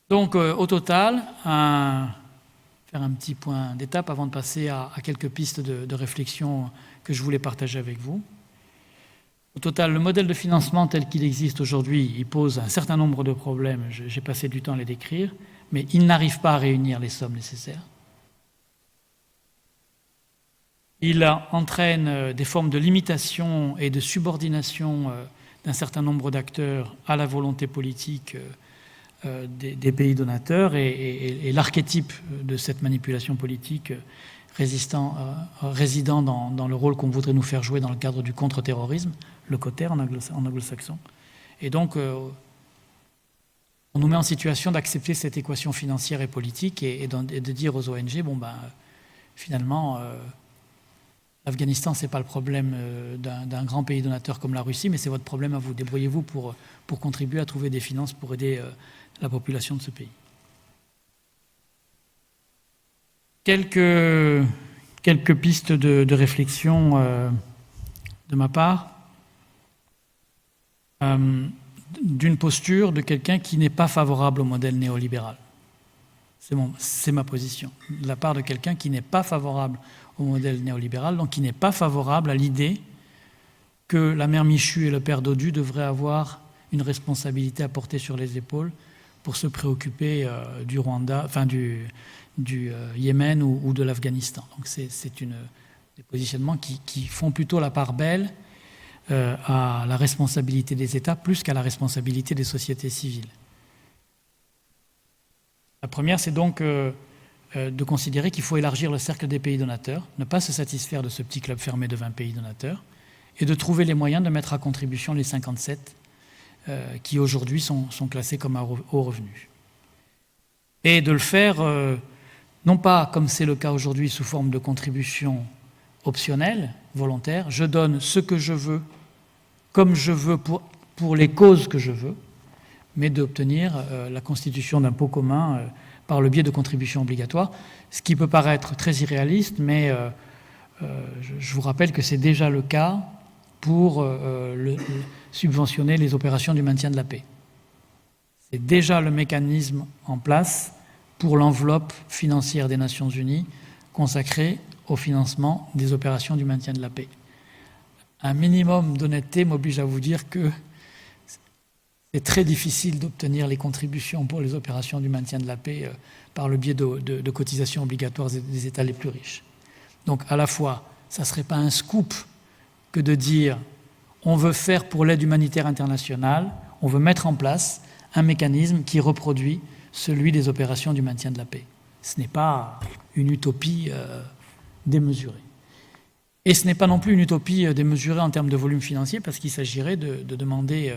Donc, au total, faire un petit point d'étape avant de passer à quelques pistes de réflexion que je voulais partager avec vous. Au total, le modèle de financement tel qu'il existe aujourd'hui, il pose un certain nombre de problèmes, j'ai passé du temps à les décrire, mais il n'arrive pas à réunir les sommes nécessaires. Il entraîne des formes de limitation et de subordination d'un certain nombre d'acteurs à la volonté politique des pays donateurs, et l'archétype de cette manipulation politique résidant dans le rôle qu'on voudrait nous faire jouer dans le cadre du contre-terrorisme, le COTER en anglo-saxon. Et donc, on on nous met en situation d'accepter cette équation financière et politique et de dire aux ONG, finalement, l'Afghanistan, ce n'est pas le problème d'un grand pays donateur comme la Russie, mais c'est votre problème à vous. Débrouillez-vous pour contribuer à trouver des finances pour aider la population de ce pays. Quelques pistes de réflexion de ma part. D'une posture de quelqu'un qui n'est pas favorable au modèle néolibéral. C'est ma position. De la part de quelqu'un qui n'est pas favorable au modèle néolibéral, donc qui n'est pas favorable à l'idée que la mère Michu et le père Dodu devraient avoir une responsabilité à porter sur les épaules pour se préoccuper du Rwanda, enfin du Yémen ou de l'Afghanistan. Donc c'est des positionnements qui font plutôt la part belle à la responsabilité des États plus qu'à la responsabilité des sociétés civiles. La première, c'est donc de considérer qu'il faut élargir le cercle des pays donateurs, ne pas se satisfaire de ce petit club fermé de 20 pays donateurs, et de trouver les moyens de mettre à contribution les 57 qui aujourd'hui sont classés comme à haut revenu. Et de le faire, non pas comme c'est le cas aujourd'hui sous forme de contribution optionnelle, volontaire, je donne ce que je veux, comme je veux pour les causes que je veux, mais d'obtenir la constitution d'un pot commun par le biais de contributions obligatoires, ce qui peut paraître très irréaliste, mais je vous rappelle que c'est déjà le cas pour subventionner les opérations du maintien de la paix. C'est déjà le mécanisme en place pour l'enveloppe financière des Nations Unies consacrée au financement des opérations du maintien de la paix. Un minimum d'honnêteté m'oblige à vous dire que c'est très difficile d'obtenir les contributions pour les opérations du maintien de la paix par le biais de cotisations obligatoires des États les plus riches. Donc à la fois, ça ne serait pas un scoop que de dire on veut faire pour l'aide humanitaire internationale, on veut mettre en place un mécanisme qui reproduit celui des opérations du maintien de la paix. Ce n'est pas une utopie démesurée. Et ce n'est pas non plus une utopie démesurée en termes de volume financier, parce qu'il s'agirait de demander,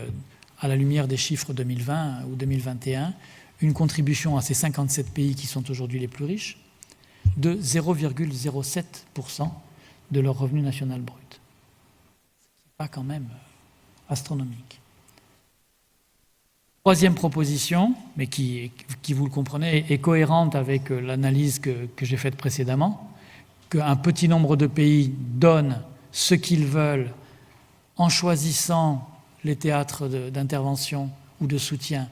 à la lumière des chiffres 2020 ou 2021, une contribution à ces 57 pays qui sont aujourd'hui les plus riches de 0,07% de leur revenu national brut. C'est pas quand même astronomique. Troisième proposition, mais qui, vous le comprenez, est cohérente avec l'analyse que j'ai faite précédemment, qu'un petit nombre de pays donnent ce qu'ils veulent en choisissant les théâtres d'intervention ou de soutien,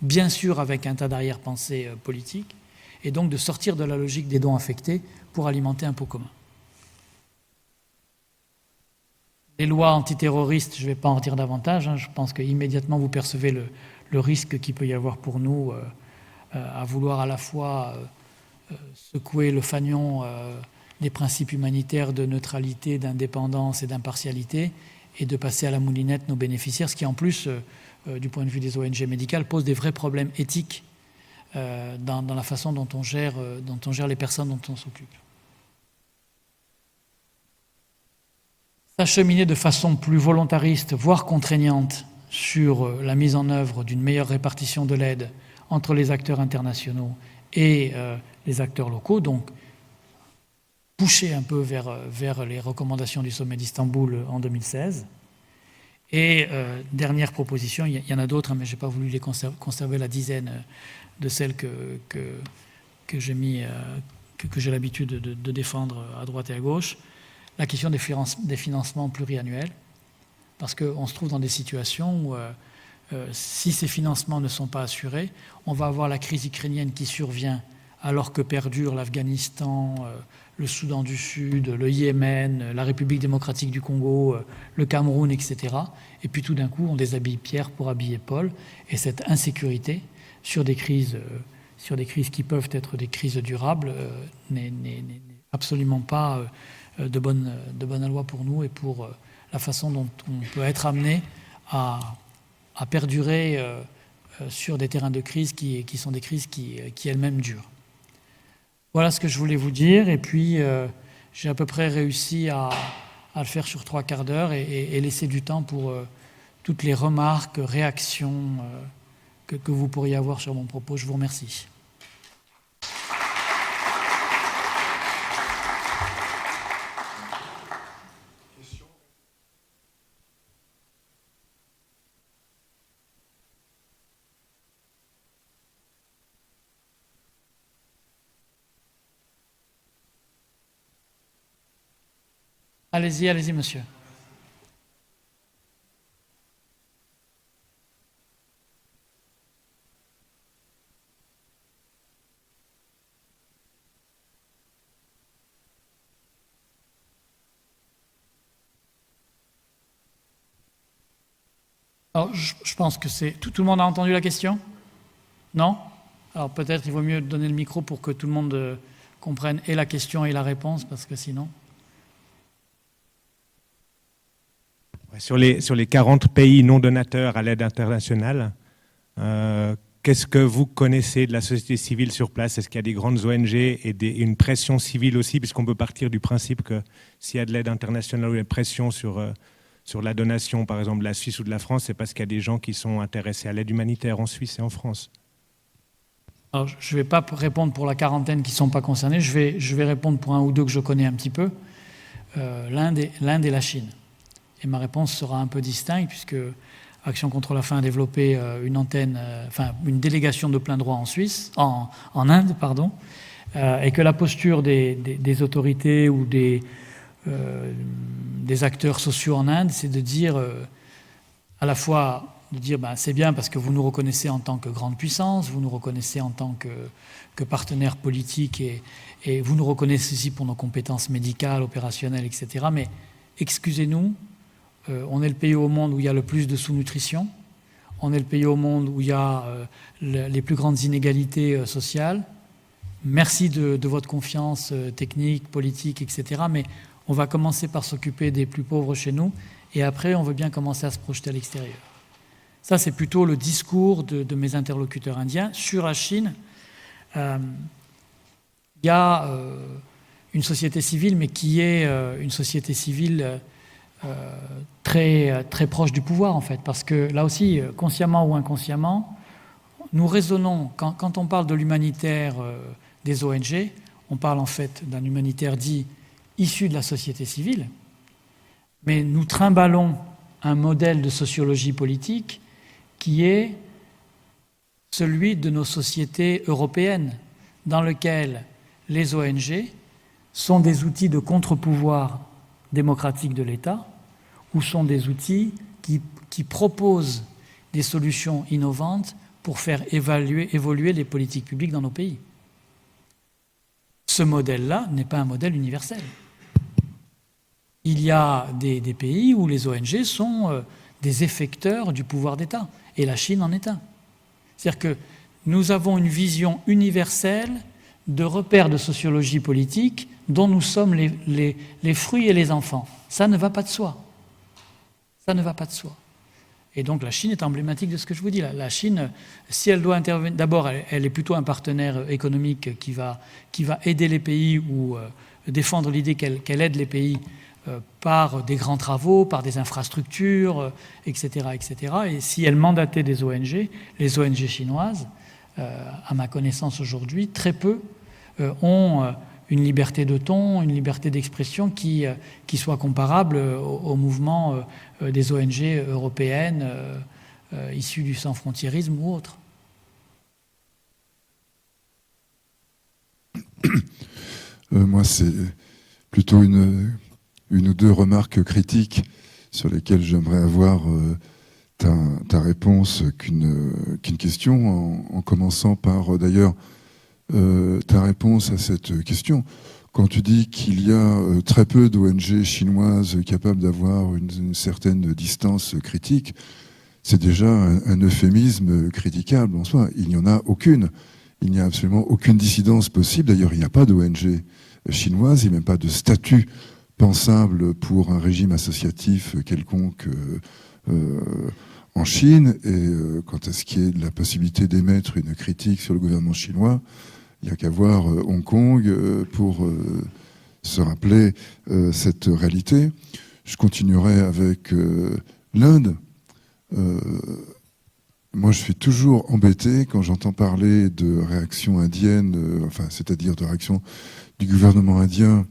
bien sûr avec un tas d'arrière-pensées politiques, et donc de sortir de la logique des dons affectés pour alimenter un pot commun. Les lois antiterroristes, je ne vais pas en dire davantage, je pense qu'immédiatement vous percevez le risque qu'il peut y avoir pour nous à vouloir à la fois secouer le fanion des principes humanitaires de neutralité, d'indépendance et d'impartialité, et de passer à la moulinette nos bénéficiaires, ce qui en plus, du point de vue des ONG médicales, pose des vrais problèmes éthiques dans la façon dont on gère les personnes dont on s'occupe. S'acheminer de façon plus volontariste, voire contraignante, sur la mise en œuvre d'une meilleure répartition de l'aide entre les acteurs internationaux et les acteurs locaux, donc pousser un peu vers les recommandations du sommet d'Istanbul en 2016. Et dernière proposition, il y en a d'autres, mais je n'ai pas voulu les conserver la dizaine de celles que j'ai l'habitude de défendre à droite et à gauche, la question des financements pluriannuels, parce qu'on se trouve dans des situations où si ces financements ne sont pas assurés, on va avoir la crise ukrainienne qui survient alors que perdurent l'Afghanistan, le Soudan du Sud, le Yémen, la République démocratique du Congo, le Cameroun, etc. Et puis tout d'un coup, on déshabille Pierre pour habiller Paul. Et cette insécurité sur des crises qui peuvent être des crises durables n'est absolument pas de bonne loi pour nous et pour la façon dont on peut être amené à perdurer sur des terrains de crise qui sont des crises qui elles-mêmes durent. Voilà ce que je voulais vous dire, et puis j'ai à peu près réussi à le faire sur 3 quarts d'heure et laisser du temps pour toutes les remarques, réactions que vous pourriez avoir sur mon propos. Je vous remercie. Allez-y, allez-y, monsieur. Alors, je pense que c'est... Tout le monde a entendu la question? Non? Alors peut-être il vaut mieux donner le micro pour que tout le monde comprenne et la question et la réponse, parce que sinon... Sur les 40 pays non donateurs à l'aide internationale, qu'est-ce que vous connaissez de la société civile sur place? Est-ce qu'il y a des grandes ONG et une pression civile aussi, puisqu'on peut partir du principe que s'il y a de l'aide internationale ou une pression sur la donation, par exemple de la Suisse ou de la France, c'est parce qu'il y a des gens qui sont intéressés à l'aide humanitaire en Suisse et en France. Alors, je ne vais pas répondre pour la quarantaine qui ne sont pas concernés, je vais répondre pour un ou deux que je connais un petit peu, l'Inde et la Chine. Et ma réponse sera un peu distincte, puisque Action contre la faim a développé une délégation de plein droit en Inde, et que la posture des autorités ou des acteurs sociaux en Inde, c'est de dire à la fois c'est bien parce que vous nous reconnaissez en tant que grande puissance, vous nous reconnaissez en tant que partenaire politique et vous nous reconnaissez aussi pour nos compétences médicales, opérationnelles, etc. Mais excusez-nous, on est le pays au monde où il y a le plus de sous-nutrition, on est le pays au monde où il y a les plus grandes inégalités sociales. Merci de votre confiance technique, politique, etc. Mais on va commencer par s'occuper des plus pauvres chez nous et après on veut bien commencer à se projeter à l'extérieur. Ça, c'est plutôt le discours de mes interlocuteurs indiens. Sur la Chine, il y a une société civile, mais qui est une société civile très, très proche du pouvoir, en fait. Parce que là aussi, consciemment ou inconsciemment, nous raisonnons, quand on parle de l'humanitaire des ONG, on parle en fait d'un humanitaire dit issu de la société civile, mais nous trimballons un modèle de sociologie politique qui est celui de nos sociétés européennes, dans lequel les ONG sont des outils de contre-pouvoir démocratique de l'État, ou sont des outils qui proposent des solutions innovantes pour faire évoluer les politiques publiques dans nos pays. Ce modèle-là n'est pas un modèle universel. Il y a des pays où les ONG sont des effecteurs du pouvoir d'État, et la Chine en est un. C'est-à-dire que nous avons une vision universelle de repères de sociologie politique dont nous sommes les fruits et les enfants. Ça ne va pas de soi. Ça ne va pas de soi. Et donc la Chine est emblématique de ce que je vous dis. La Chine, si elle doit intervenir, d'abord, elle est plutôt un partenaire économique qui va aider les pays ou défendre l'idée qu'elle aide les pays par des grands travaux, par des infrastructures, etc., etc. Et si elle mandatait des ONG, les ONG chinoises, à ma connaissance aujourd'hui, très peu ont une liberté de ton, une liberté d'expression qui soit comparable au mouvement des ONG européennes issues du sans-frontiérisme ou autres. Moi, c'est plutôt une ou deux remarques critiques sur lesquelles j'aimerais avoir ta réponse qu'une question, en commençant par d'ailleurs ta réponse à cette question. Quand tu dis qu'il y a très peu d'ONG chinoises capables d'avoir une certaine distance critique, c'est déjà un euphémisme critiquable en soi. Il n'y en a aucune. Il n'y a absolument aucune dissidence possible. D'ailleurs, il n'y a pas d'ONG chinoise, il n'y a même pas de statut pensable pour un régime associatif quelconque en Chine. Et quant à ce qui est de la possibilité d'émettre une critique sur le gouvernement chinois, il n'y a qu'à voir Hong Kong pour se rappeler cette réalité. Je continuerai avec l'Inde. moi, je suis toujours embêté quand j'entends parler de réaction indienne, c'est-à-dire de réaction du gouvernement indien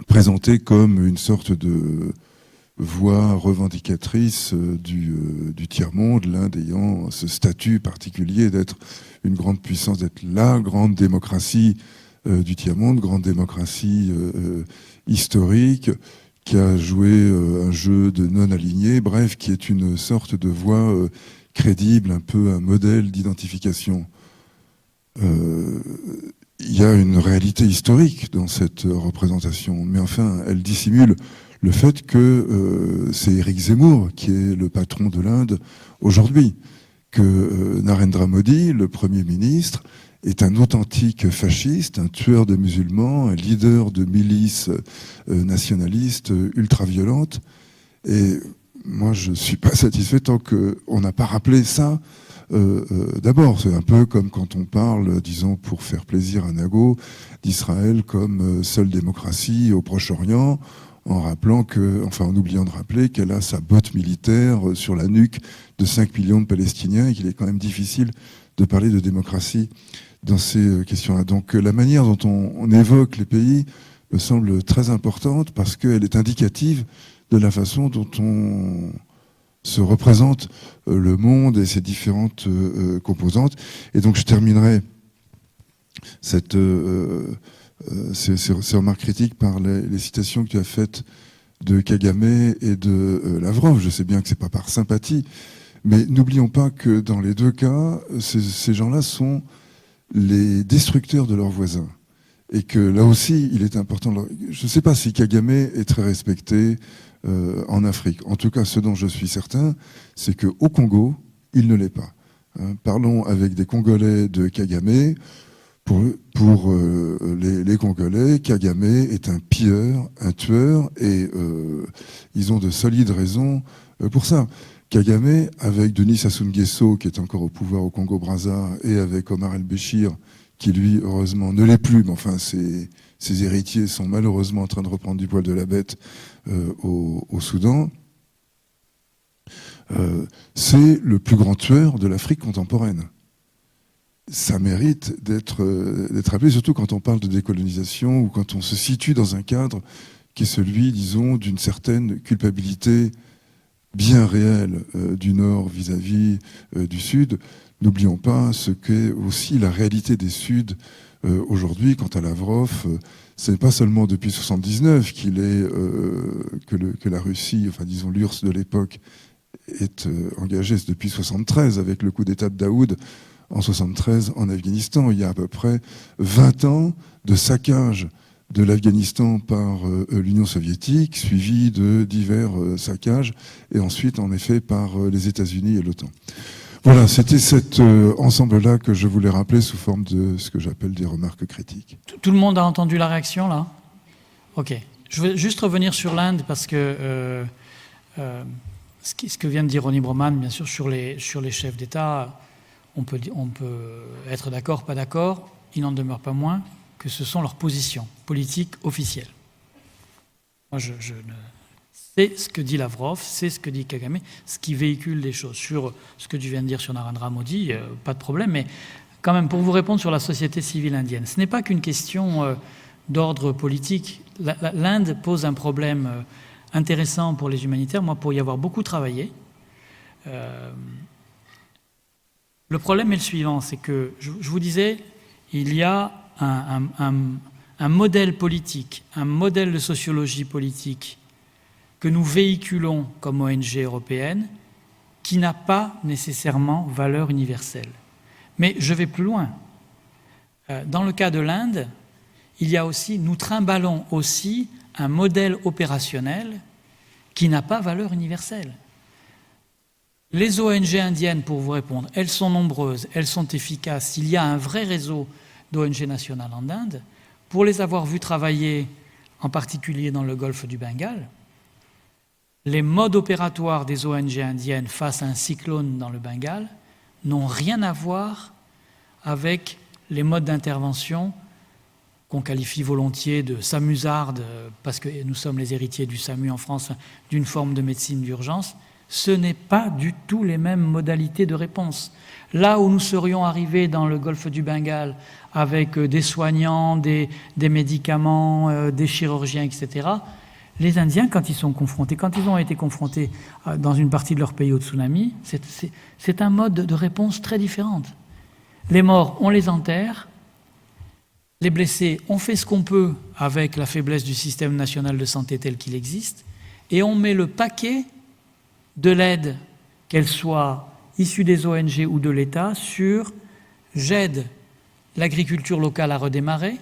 présentée comme une sorte de voix revendicatrice du tiers-monde, l'Inde ayant ce statut particulier d'être une grande puissance, d'être la grande démocratie du tiers-monde, grande démocratie historique, qui a joué un jeu de non-alignés, bref, qui est une sorte de voix crédible, un peu un modèle d'identification. Il y a une réalité historique dans cette représentation, mais enfin, elle dissimule le fait que c'est Éric Zemmour qui est le patron de l'Inde aujourd'hui, que Narendra Modi, le Premier ministre, est un authentique fasciste, un tueur de musulmans, un leader de milices nationalistes ultra-violentes. Et moi, je ne suis pas satisfait tant qu'on n'a pas rappelé ça. D'abord, c'est un peu comme quand on parle, disons, pour faire plaisir à Nago, d'Israël comme seule démocratie au Proche-Orient, en oubliant de rappeler qu'elle a sa botte militaire sur la nuque de 5 millions de Palestiniens et qu'il est quand même difficile de parler de démocratie dans ces questions-là. Donc la manière dont on évoque les pays me semble très importante parce qu'elle est indicative de la façon dont on se représente le monde et ses différentes composantes. Et donc je terminerai ces remarques critiques par les citations que tu as faites de Kagame et de Lavrov. Je sais bien que c'est pas par sympathie, mais n'oublions pas que dans les deux cas, ces gens-là sont les destructeurs de leurs voisins. Et que là aussi, il est important... Je ne sais pas si Kagame est très respecté en Afrique. En tout cas, ce dont je suis certain, c'est qu'au Congo, il ne l'est pas. Parlons avec des Congolais de Kagame. Pour les Congolais, Kagame est un pilleur, un tueur, et ils ont de solides raisons pour ça. Kagame, avec Denis Sassou Nguesso, qui est encore au pouvoir au Congo-Brazza, et avec Omar el-Béchir, qui lui, heureusement, ne l'est plus, mais enfin, ses héritiers sont malheureusement en train de reprendre du poil de la bête au Soudan, c'est le plus grand tueur de l'Afrique contemporaine. Ça mérite d'être appelé, surtout quand on parle de décolonisation ou quand on se situe dans un cadre qui est celui, disons, d'une certaine culpabilité bien réelle du Nord vis-à-vis du Sud. N'oublions pas ce qu'est aussi la réalité des Suds aujourd'hui. Quant à Lavrov, ce n'est pas seulement depuis 1979 que la Russie, enfin disons l'URSS de l'époque, est engagée, c'est depuis 1973 avec le coup d'État de Daoud en 1973 en Afghanistan. Il y a à peu près 20 ans de saccage de l'Afghanistan par l'Union soviétique, suivi de divers saccages, et ensuite, en effet, par les États-Unis et l'OTAN. Voilà, c'était cet ensemble-là que je voulais rappeler sous forme de ce que j'appelle des remarques critiques. Tout le monde a entendu la réaction, là? Ok. Je veux juste revenir sur l'Inde, parce que ce que vient de dire Ronnie Broman, bien sûr, sur les chefs d'État, on peut être d'accord, pas d'accord, il n'en demeure pas moins que ce sont leurs positions politiques officielles. Moi, c'est ce que dit Lavrov, c'est ce que dit Kagame, ce qui véhicule les choses. Sur ce que tu viens de dire sur Narendra Modi, pas de problème, mais quand même, pour vous répondre sur la société civile indienne, ce n'est pas qu'une question d'ordre politique. L'Inde pose un problème intéressant pour les humanitaires, moi, pour y avoir beaucoup travaillé. Le problème est le suivant, c'est que, je vous disais, il y a un modèle politique, un modèle de sociologie politique que nous véhiculons comme ONG européenne qui n'a pas nécessairement valeur universelle. Mais je vais plus loin. Dans le cas de l'Inde, nous trimballons aussi un modèle opérationnel qui n'a pas valeur universelle. Les ONG indiennes, pour vous répondre, elles sont nombreuses, elles sont efficaces. Il y a un vrai réseau d'ONG nationales en Inde. Pour les avoir vues travailler, en particulier dans le golfe du Bengale, les modes opératoires des ONG indiennes face à un cyclone dans le Bengale n'ont rien à voir avec les modes d'intervention qu'on qualifie volontiers de SAMUSARD, parce que nous sommes les héritiers du SAMU en France, d'une forme de médecine d'urgence. Ce n'est pas du tout les mêmes modalités de réponse. Là où nous serions arrivés dans le golfe du Bengale avec des soignants, des médicaments, des chirurgiens, etc., les Indiens, quand ils ont été confrontés dans une partie de leur pays au tsunami, c'est un mode de réponse très différent. Les morts, on les enterre. Les blessés, on fait ce qu'on peut avec la faiblesse du système national de santé tel qu'il existe, et on met le paquet de l'aide, qu'elle soit issue des ONG ou de l'État, sur j'aide l'agriculture locale à redémarrer,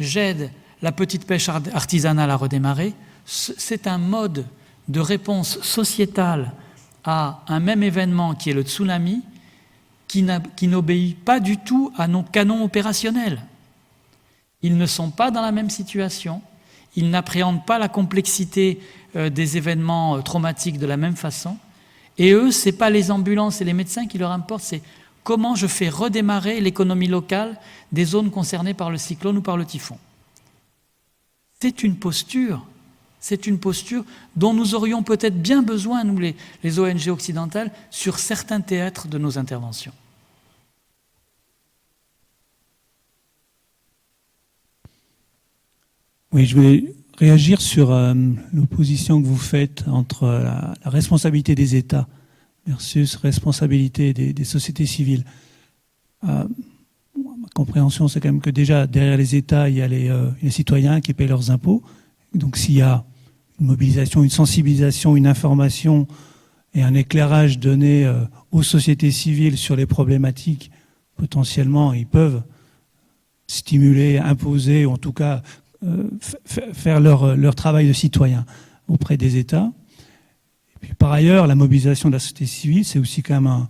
j'aide la petite pêche artisanale à redémarrer. C'est un mode de réponse sociétale à un même événement qui est le tsunami, qui n'obéit pas du tout à nos canons opérationnels. Ils ne sont pas dans la même situation, ils n'appréhendent pas la complexité des événements traumatiques de la même façon, et eux, ce n'est pas les ambulances et les médecins qui leur importent, c'est comment je fais redémarrer l'économie locale des zones concernées par le cyclone ou par le typhon. C'est une posture dont nous aurions peut-être bien besoin, nous les ONG occidentales, sur certains théâtres de nos interventions. Oui, je voulais réagir sur l'opposition que vous faites entre la responsabilité des États versus responsabilité des sociétés civiles. Ma compréhension, c'est quand même que déjà, derrière les États, il y a les citoyens qui payent leurs impôts. Donc s'il y a une mobilisation, une sensibilisation, une information et un éclairage donné aux sociétés civiles sur les problématiques, potentiellement, ils peuvent stimuler, imposer, ou en tout cas faire leur travail de citoyen auprès des États. Et puis, par ailleurs, la mobilisation de la société civile, c'est aussi quand même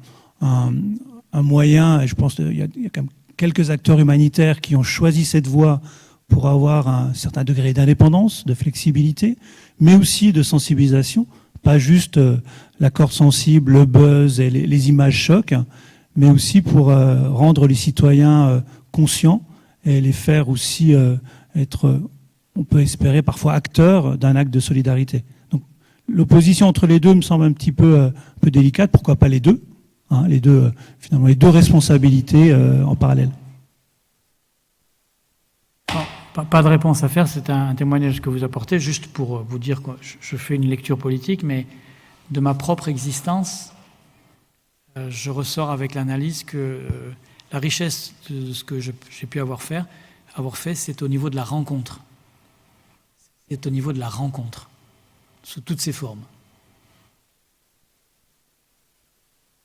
un moyen, et je pense qu'il y a quand même quelques acteurs humanitaires qui ont choisi cette voie pour avoir un certain degré d'indépendance, de flexibilité, mais aussi de sensibilisation, pas juste la corde sensible, le buzz et les images chocs, mais aussi pour rendre les citoyens conscients et les faire aussi être, on peut espérer, parfois acteurs d'un acte de solidarité. Donc l'opposition entre les deux me semble un petit peu délicate. Pourquoi pas les deux, hein, finalement les deux responsabilités en parallèle. Pas de réponse à faire, c'est un témoignage que vous apportez, juste pour vous dire que je fais une lecture politique, mais de ma propre existence, je ressors avec l'analyse que la richesse de ce que j'ai pu avoir fait, c'est au niveau de la rencontre. C'est au niveau de la rencontre, sous toutes ses formes.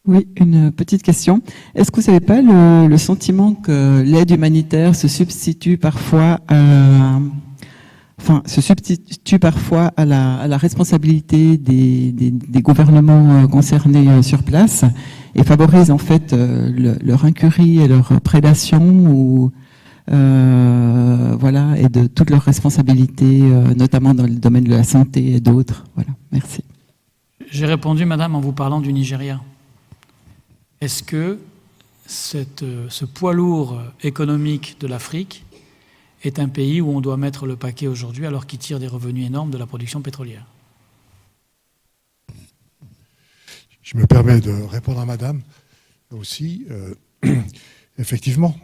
Oui, une petite question. Est-ce que vous n'avez pas le sentiment que l'aide humanitaire se substitue parfois à la responsabilité des gouvernements concernés sur place et favorise en fait leur incurie et leur prédation et de toutes leurs responsabilités, notamment dans le domaine de la santé et d'autres. Voilà, merci. J'ai répondu, madame, en vous parlant du Nigeria. Est-ce que ce poids lourd économique de l'Afrique est un pays où on doit mettre le paquet aujourd'hui alors qu'il tire des revenus énormes de la production pétrolière? Je me permets de répondre à madame aussi. Effectivement,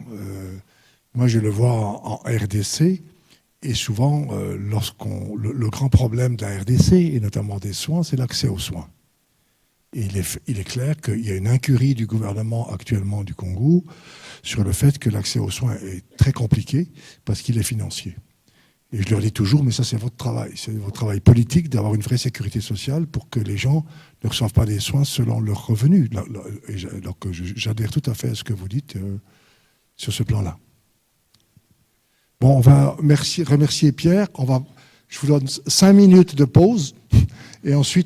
moi je le vois en RDC et souvent le grand problème de la RDC et notamment des soins, c'est l'accès aux soins. Et il est clair qu'il y a une incurie du gouvernement actuellement du Congo sur le fait que l'accès aux soins est très compliqué parce qu'il est financier. Et je leur dis toujours, mais ça c'est votre travail politique d'avoir une vraie sécurité sociale pour que les gens ne reçoivent pas des soins selon leurs revenus. Donc j'adhère tout à fait à ce que vous dites sur ce plan-là. Bon, on va remercier Pierre. Je vous donne 5 minutes de pause et ensuite